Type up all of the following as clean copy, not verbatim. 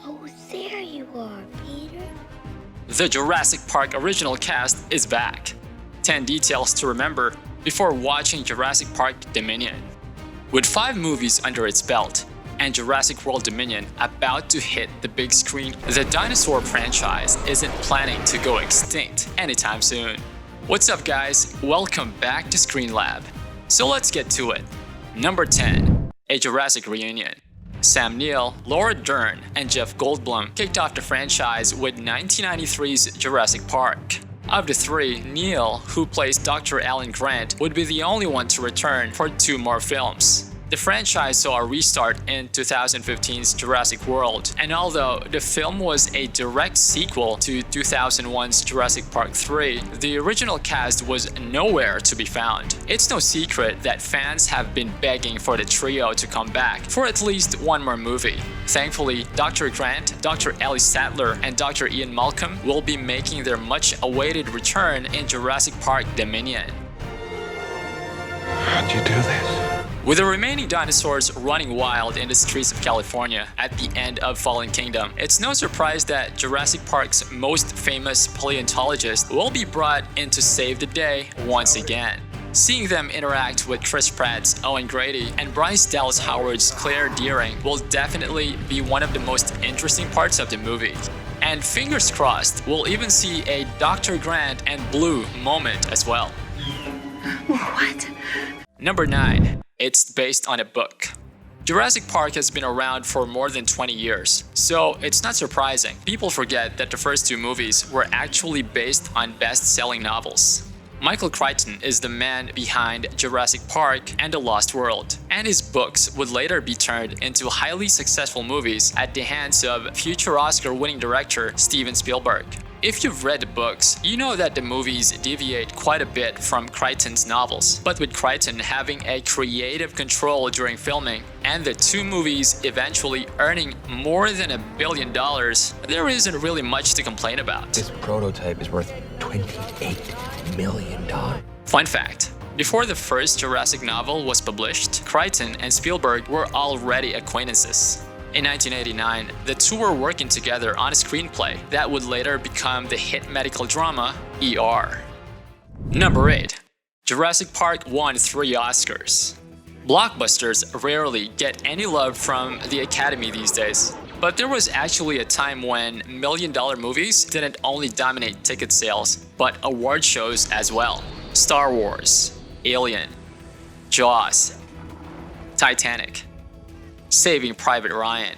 Oh, there you are, Peter. The Jurassic Park original cast is back. 10 details to remember before watching Jurassic Park Dominion. With 5 movies under its belt and Jurassic World Dominion about to hit the big screen, the dinosaur franchise isn't planning to go extinct anytime soon. What's up, guys? Welcome back to Screen Lab. So let's get to it. Number 10. A Jurassic Reunion. Sam Neill, Laura Dern, and Jeff Goldblum kicked off the franchise with 1993's Jurassic Park. Of the 3, Neill, who plays Dr. Alan Grant, would be the only one to return for 2 more films. The franchise saw a restart in 2015's Jurassic World, and although the film was a direct sequel to 2001's Jurassic Park 3, the original cast was nowhere to be found. It's no secret that fans have been begging for the trio to come back for at least one more movie. Thankfully, Dr. Grant, Dr. Ellie Sattler, and Dr. Ian Malcolm will be making their much-awaited return in Jurassic Park Dominion. How'd you do this? With the remaining dinosaurs running wild in the streets of California at the end of Fallen Kingdom, it's no surprise that Jurassic Park's most famous paleontologists will be brought in to save the day once again. Seeing them interact with Chris Pratt's Owen Grady and Bryce Dallas Howard's Claire Dearing will definitely be one of the most interesting parts of the movie. And fingers crossed, we'll even see a Dr. Grant and Blue moment as well. What? Number 9. It's based on a book. Jurassic Park has been around for more than 20 years, so it's not surprising people forget that the first 2 movies were actually based on best-selling novels. Michael Crichton is the man behind Jurassic Park and The Lost World, and his books would later be turned into highly successful movies at the hands of future Oscar-winning director Steven Spielberg. If you've read the books, you know that the movies deviate quite a bit from Crichton's novels. But with Crichton having a creative control during filming, and the 2 movies eventually earning more than $1 billion, there isn't really much to complain about. This prototype is worth $28 million. Fun fact. Before the first Jurassic novel was published, Crichton and Spielberg were already acquaintances. In 1989, the 2 were working together on a screenplay that would later become the hit medical drama ER. Number 8. Jurassic Park won 3 Oscars. Blockbusters rarely get any love from the Academy these days, but there was actually a time when million-dollar movies didn't only dominate ticket sales, but award shows as well. Star Wars, Alien, Jaws, Titanic, Saving Private Ryan,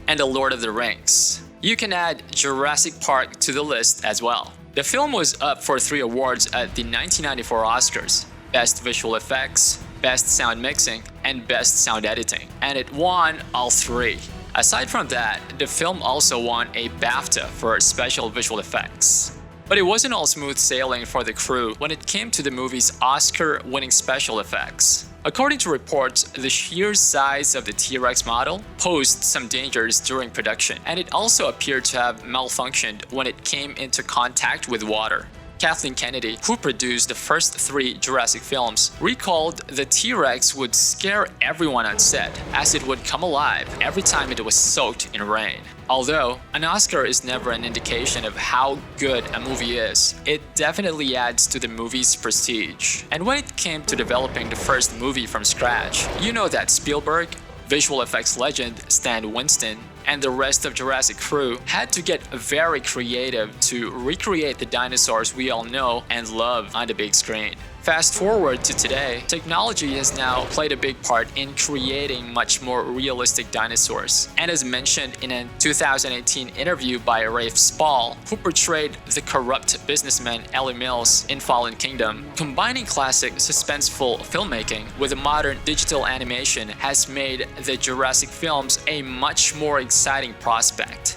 and The Lord of the Rings. You can add Jurassic Park to the list as well. The film was up for 3 awards at the 1994 Oscars: Best Visual Effects, Best Sound Mixing, and Best Sound Editing, and it won all 3. Aside from that, the film also won a BAFTA for Special Visual Effects. But it wasn't all smooth sailing for the crew when it came to the movie's Oscar-winning special effects. According to reports, the sheer size of the T-Rex model posed some dangers during production, and it also appeared to have malfunctioned when it came into contact with water. Kathleen Kennedy, who produced the first 3 Jurassic films, recalled the T-Rex would scare everyone on set as it would come alive every time it was soaked in rain. Although an Oscar is never an indication of how good a movie is, it definitely adds to the movie's prestige. And when it came to developing the first movie from scratch, you know that Spielberg, visual effects legend Stan Winston, and the rest of Jurassic crew had to get very creative to recreate the dinosaurs we all know and love on the big screen. Fast forward to today, technology has now played a big part in creating much more realistic dinosaurs. And as mentioned in a 2018 interview by Rafe Spall, who portrayed the corrupt businessman Ellie Mills in Fallen Kingdom, combining classic suspenseful filmmaking with a modern digital animation has made the Jurassic films a much more exciting prospect.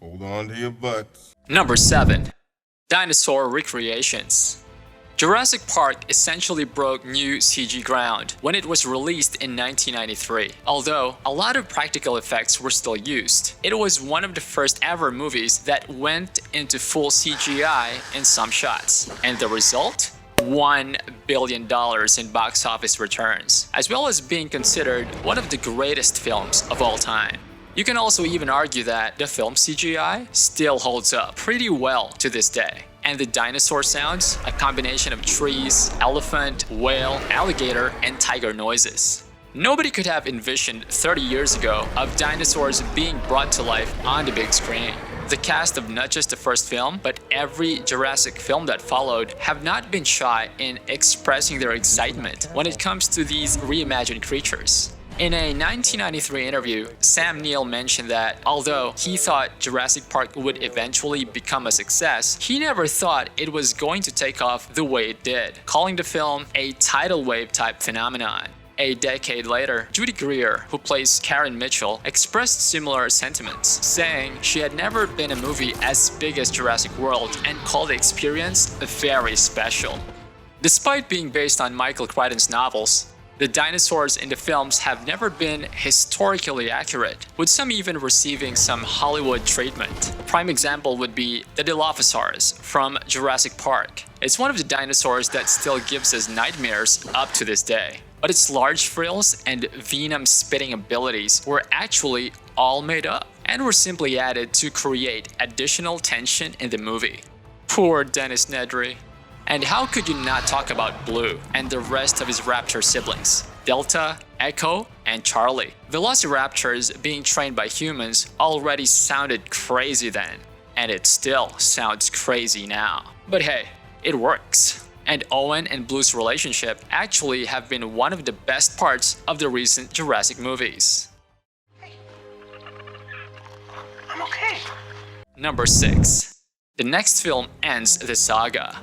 Hold on to your butts. Number 7. Dinosaur Recreations. Jurassic Park essentially broke new CG ground when it was released in 1993. Although a lot of practical effects were still used, it was one of the first ever movies that went into full CGI in some shots. And the result? $1 billion in box office returns, as well as being considered one of the greatest films of all time. You can also even argue that the film CGI still holds up pretty well to this day. And the dinosaur sounds, a combination of trees, elephant, whale, alligator, and tiger noises. Nobody could have envisioned 30 years ago of dinosaurs being brought to life on the big screen. The cast of not just the first film, but every Jurassic film that followed have not been shy in expressing their excitement when it comes to these reimagined creatures. In a 1993 interview, Sam Neill mentioned that although he thought Jurassic Park would eventually become a success, he never thought it was going to take off the way it did, calling the film a tidal wave type phenomenon. A decade later, Judy Greer, who plays Karen Mitchell, expressed similar sentiments, saying she had never been a movie as big as Jurassic World and called the experience very special. Despite being based on Michael Crichton's novels, the dinosaurs in the films have never been historically accurate, with some even receiving some Hollywood treatment. A prime example would be the Dilophosaurus from Jurassic Park. It's one of the dinosaurs that still gives us nightmares up to this day. But its large frills and venom-spitting abilities were actually all made up and were simply added to create additional tension in the movie. Poor Dennis Nedry. And how could you not talk about Blue and the rest of his raptor siblings, Delta, Echo, and Charlie? Velociraptors being trained by humans already sounded crazy then, and it still sounds crazy now. But hey, it works. And Owen and Blue's relationship actually have been one of the best parts of the recent Jurassic movies. I'm okay. Number 6. The next film ends the saga.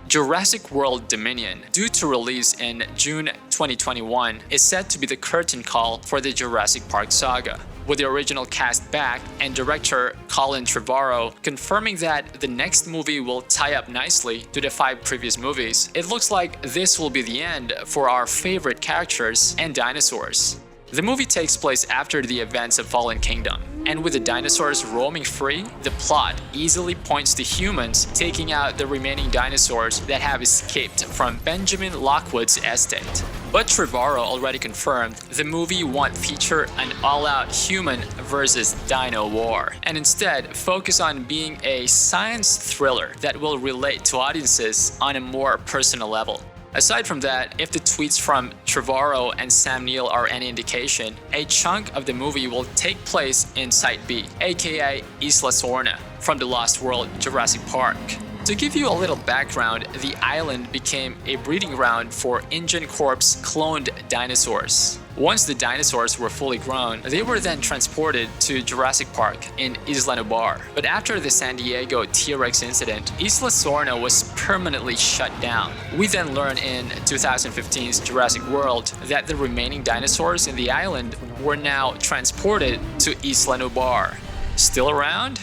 Jurassic World Dominion, due to release in June 2021, is set to be the curtain call for the Jurassic Park saga, with the original cast back and director Colin Trevorrow confirming that the next movie will tie up nicely to the 5 previous movies. It looks like this will be the end for our favorite characters and dinosaurs. The movie takes place after the events of Fallen Kingdom, and with the dinosaurs roaming free, the plot easily points to humans taking out the remaining dinosaurs that have escaped from Benjamin Lockwood's estate. But Trevorrow already confirmed the movie won't feature an all-out human versus dino war, and instead focus on being a science thriller that will relate to audiences on a more personal level. Aside from that, if the tweets from Trevorrow and Sam Neill are any indication, a chunk of the movie will take place in Site B, aka Isla Sorna, from the Lost World Jurassic Park. To give you a little background, the island became a breeding ground for InGen Corp's cloned dinosaurs. Once the dinosaurs were fully grown, they were then transported to Jurassic Park in Isla Nublar. But after the San Diego T-Rex incident, Isla Sorna was permanently shut down. We then learn in 2015's Jurassic World that the remaining dinosaurs in the island were now transported to Isla Nublar. Still around?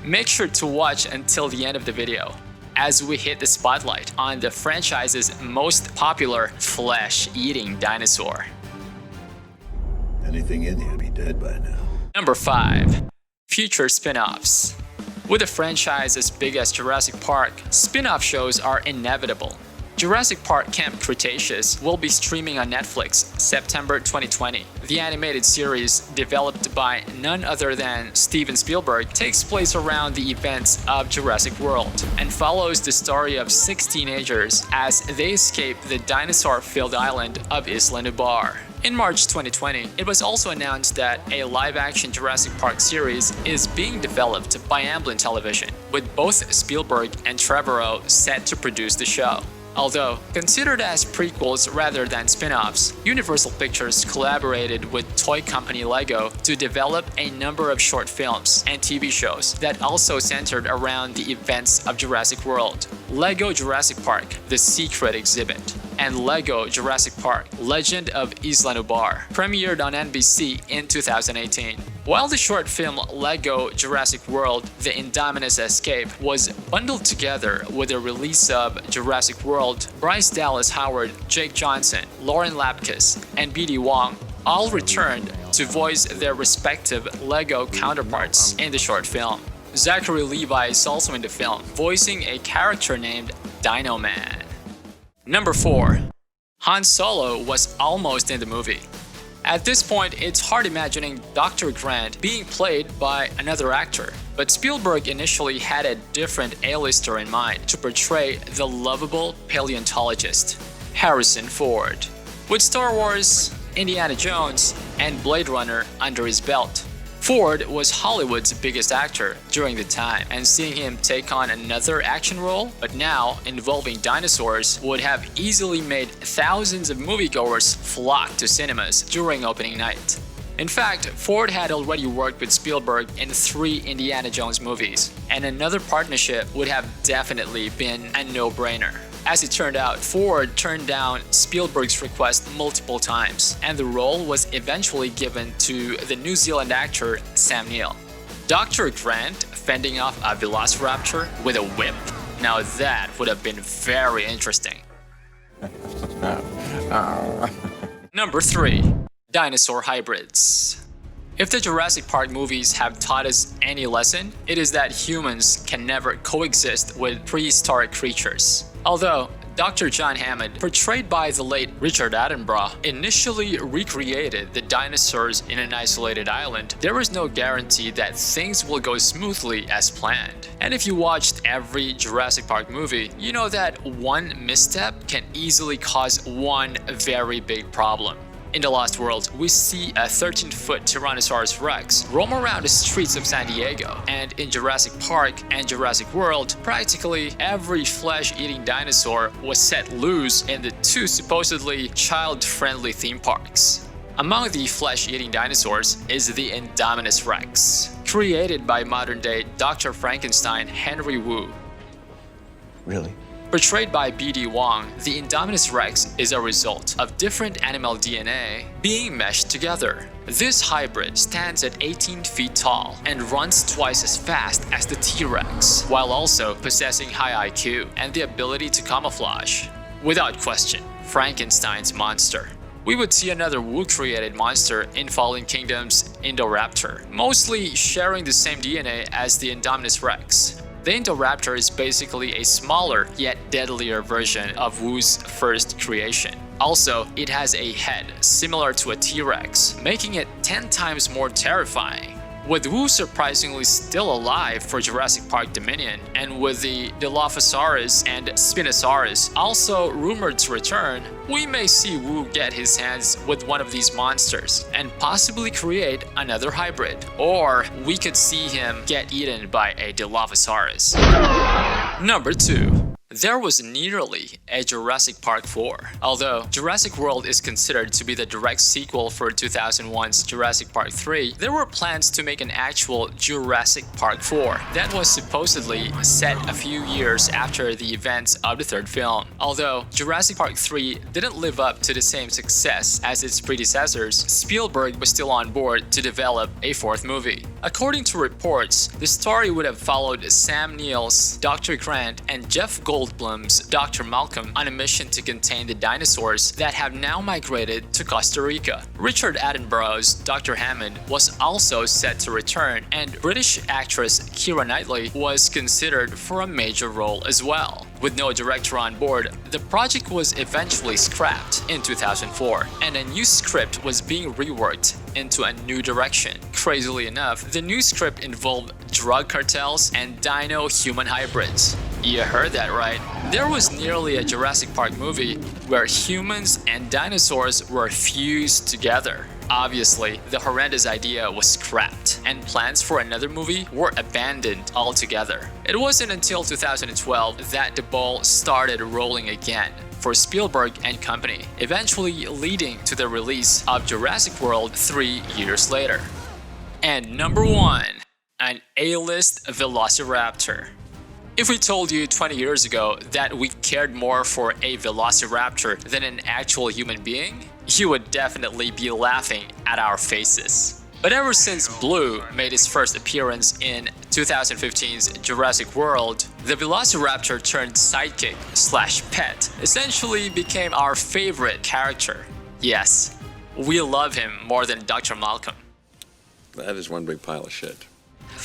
Make sure to watch until the end of the video, as we hit the spotlight on the franchise's most popular flesh-eating dinosaur. Anything in here be dead by now. Number 5. Future spin-offs. With a franchise as big as Jurassic Park, spin-off shows are inevitable. Jurassic Park Camp Cretaceous will be streaming on Netflix September 2020. The animated series, developed by none other than Steven Spielberg, takes place around the events of Jurassic World and follows the story of 6 teenagers as they escape the dinosaur-filled island of Isla Nublar. In March 2020, it was also announced that a live-action Jurassic Park series is being developed by Amblin Television, with both Spielberg and Trevorrow set to produce the show. Although considered as prequels rather than spin-offs, Universal Pictures collaborated with toy company Lego to develop a number of short films and TV shows that also centered around the events of Jurassic World. Lego Jurassic Park: The Secret Exhibit and Lego Jurassic Park: Legend of Isla Nublar premiered on NBC in 2018. While the short film Lego Jurassic World: The Indominus Escape was bundled together with the release of Jurassic World, Bryce Dallas Howard, Jake Johnson, Lauren Lapkus, and B.D. Wong all returned to voice their respective Lego counterparts in the short film. Zachary Levi is also in the film, voicing a character named Dino Man. Number 4. Han Solo was almost in the movie. At this point, it's hard imagining Dr. Grant being played by another actor. But Spielberg initially had a different A-lister in mind to portray the lovable paleontologist, Harrison Ford. With Star Wars, Indiana Jones, and Blade Runner under his belt, Ford was Hollywood's biggest actor during the time, and seeing him take on another action role, but now involving dinosaurs, would have easily made thousands of moviegoers flock to cinemas during opening night. In fact, Ford had already worked with Spielberg in 3 Indiana Jones movies, and another partnership would have definitely been a no-brainer. As it turned out, Ford turned down Spielberg's request multiple times, and the role was eventually given to the New Zealand actor Sam Neill. Dr. Grant fending off a velociraptor with a whip? Now that would have been very interesting. Number 3. Dinosaur Hybrids. If the Jurassic Park movies have taught us any lesson, it is that humans can never coexist with prehistoric creatures. Although Dr. John Hammond, portrayed by the late Richard Attenborough, initially recreated the dinosaurs in an isolated island, there is no guarantee that things will go smoothly as planned. And if you watched every Jurassic Park movie, you know that one misstep can easily cause one very big problem. In The Lost World, we see a 13-foot Tyrannosaurus Rex roam around the streets of San Diego, and in Jurassic Park and Jurassic World, practically every flesh-eating dinosaur was set loose in the 2 supposedly child-friendly theme parks. Among the flesh-eating dinosaurs is the Indominus Rex, created by modern-day Dr. Frankenstein Henry Wu. Really? Portrayed by B.D. Wong, the Indominus Rex is a result of different animal DNA being meshed together. This hybrid stands at 18 feet tall and runs twice as fast as the T-Rex, while also possessing high IQ and the ability to camouflage. Without question, Frankenstein's monster. We would see another Wu-created monster in Fallen Kingdom's Indoraptor, mostly sharing the same DNA as the Indominus Rex. The Indoraptor is basically a smaller yet deadlier version of Wu's first creation. Also, it has a head similar to a T-Rex, making it 10 times more terrifying. With Wu surprisingly still alive for Jurassic Park Dominion, and with the Dilophosaurus and Spinosaurus also rumored to return, we may see Wu get his hands with one of these monsters and possibly create another hybrid. Or we could see him get eaten by a Dilophosaurus. Number 2. There was nearly a Jurassic Park 4. Although Jurassic World is considered to be the direct sequel for 2001's Jurassic Park 3, there were plans to make an actual Jurassic Park 4 that was supposedly set a few years after the events of the 3rd film. Although Jurassic Park 3 didn't live up to the same success as its predecessors, Spielberg was still on board to develop a 4th movie. According to reports, the story would have followed Sam Neill's Dr. Grant and Jeff Goldblum's Dr. Malcolm on a mission to contain the dinosaurs that have now migrated to Costa Rica. Richard Attenborough's Dr. Hammond was also set to return, and British actress Keira Knightley was considered for a major role as well. With no director on board, the project was eventually scrapped in 2004, and a new script was being reworked into a new direction. Crazily enough, the new script involved drug cartels and dino-human hybrids. You heard that right. There was nearly a Jurassic Park movie where humans and dinosaurs were fused together. Obviously, the horrendous idea was scrapped, and plans for another movie were abandoned altogether. It wasn't until 2012 that the ball started rolling again for Spielberg and company, eventually leading to the release of Jurassic World 3 years later. And number 1, an A-list Velociraptor. If we told you 20 years ago that we cared more for a velociraptor than an actual human being, you would definitely be laughing at our faces. But ever since Blue made his first appearance in 2015's Jurassic World, the velociraptor turned sidekick / pet essentially became our favorite character. Yes, we love him more than Dr. Malcolm. That is one big pile of shit.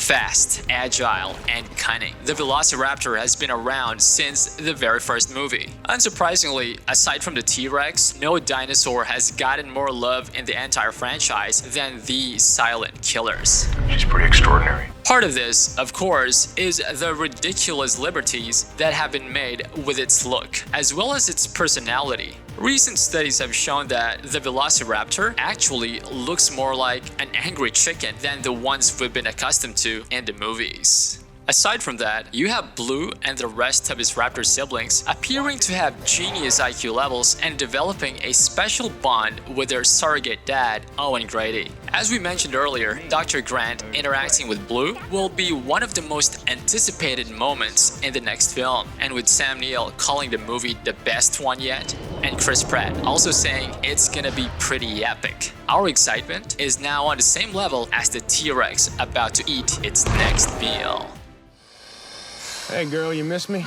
Fast, agile, and cunning, the Velociraptor has been around since the very first movie. Unsurprisingly, aside from the T-Rex, no dinosaur has gotten more love in the entire franchise than the silent killers. She's pretty extraordinary. Part of this, of course, is the ridiculous liberties that have been made with its look, as well as its personality. Recent studies have shown that the Velociraptor actually looks more like an angry chicken than the ones we've been accustomed to in the movies. Aside from that, you have Blue and the rest of his raptor siblings appearing to have genius IQ levels and developing a special bond with their surrogate dad, Owen Grady. As we mentioned earlier, Dr. Grant interacting with Blue will be one of the most anticipated moments in the next film, and with Sam Neill calling the movie the best one yet, and Chris Pratt also saying it's gonna be pretty epic. Our excitement is now on the same level as the T-Rex about to eat its next meal. Hey girl, you miss me?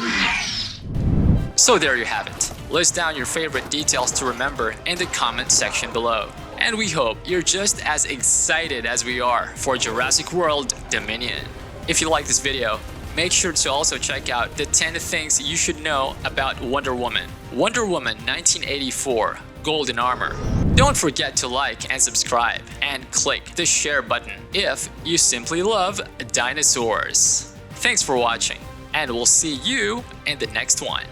So there you have it. List down your favorite details to remember in the comment section below. And we hope you're just as excited as we are for Jurassic World Dominion. If you like this video, make sure to also check out the 10 things you should know about Wonder Woman. Wonder Woman 1984, Golden Armor. Don't forget to like and subscribe and click the share button if you simply love dinosaurs. Thanks for watching, and we'll see you in the next one.